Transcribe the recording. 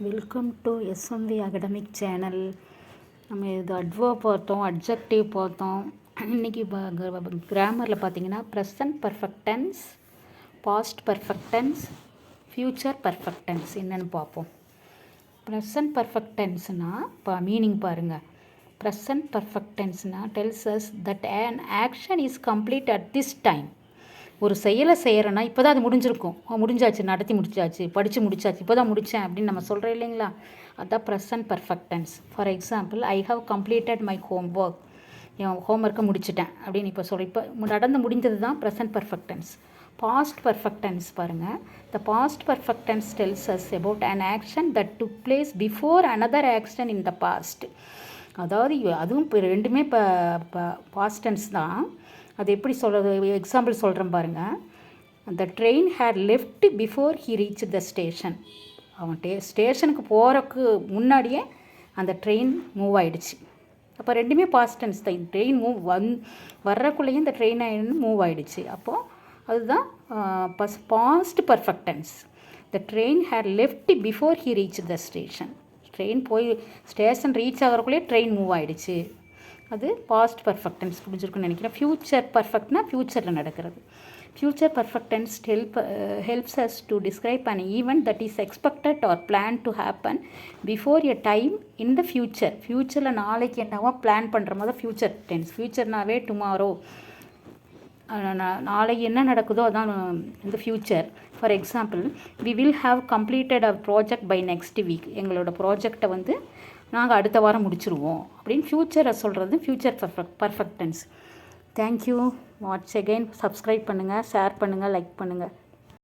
Welcome to SMV academic channel. நம்ம இது adverb பார்த்தோம், அட்ஜெக்டிவ் பார்த்தோம். இன்றைக்கி கிராமரில் பார்த்தீங்கன்னா present perfect tense, past perfect tense, future perfect tense என்னென்னு பார்ப்போம். ப்ரெசன்ட் பர்ஃபெக்ட் டென்ஸ்னால் இப்போ மீனிங் பாருங்கள். ப்ரெசன்ட் பர்ஃபெக்ட் டென்ஸ்னால் tells us that an action is complete at this time. ஒரு செயலை செய்கிறேன்னா இப்போ தான் அது முடிஞ்சிருக்கும், முடிஞ்சாச்சு, நடத்தி முடிச்சாச்சு, படித்து முடிச்சாச்சு, இப்போ தான் முடித்தேன் அப்படின்னு நம்ம சொல்கிறோம் இல்லைங்களா, அதுதான் present perfect tense. For example, I have completed my homework, என் ஹோம்ஒர்க்கை முடிச்சிட்டேன் அப்படின்னு இப்போ இப்போ நடந்து முடிந்தது தான் present perfect tense. Past perfect tense பாருங்கள். The past perfect tense tells us about an action that took place before another action in the past. அதாவது அதுவும் இப்போ ரெண்டுமே இப்போ பாஸ்ட் டென்ஸ் தான். அது எப்படி சொல்கிறது, எக்ஸாம்பிள் சொல்கிறேன் பாருங்கள். அந்த train had left before he reach the station. அவன் ஸ்டேஷனுக்கு போகிறக்கு முன்னாடியே அந்த ட்ரெயின் மூவ் ஆகிடுச்சு. அப்போ ரெண்டுமே பாஸ்ட் டென்ஸ் தான். ட்ரெயின் வர்றக்குள்ளேயும் இந்த ட்ரெயின் மூவ் ஆகிடுச்சு. அப்போது அதுதான் past perfect tense. The train had left before he reach the station. Train போய் ஸ்டேஷன் ரீச் ஆகிறக்குள்ளேயே ட்ரெயின் மூவ் ஆகிடுச்சு. அது பாஸ்ட் பர்ஃபெக்ட் டென்ஸ். புரிஞ்சிருக்குன்னு நினைக்கிறேன். ஃப்யூச்சர் பர்ஃபெக்ட்னா ஃப்யூச்சரில் நடக்கிறது. Future perfect tense helps us to describe an event that is expected or plan to happen before a time in the future. ஃப்யூச்சரில் நாளைக்கு என்னவோ பிளான் பண்ணுற மாதிரி ஃப்யூச்சர் டென்ஸ். ஃப்யூச்சர்னாவே டுமாரோ, நாளைக்கு என்ன நடக்குதோ அதான் இந்த future. For example, we will have completed our project by next week. எங்களோட ப்ராஜெக்டை நாங்கள் அடுத்த வாரம் முடிச்சிருவோம் அப்படின்னு ஃப்யூச்சரை சொல்கிறது future perfect tense. Thank you. Watch again. Subscribe பண்ணுங்கள், ஷேர் பண்ணுங்கள், லைக் பண்ணுங்கள்.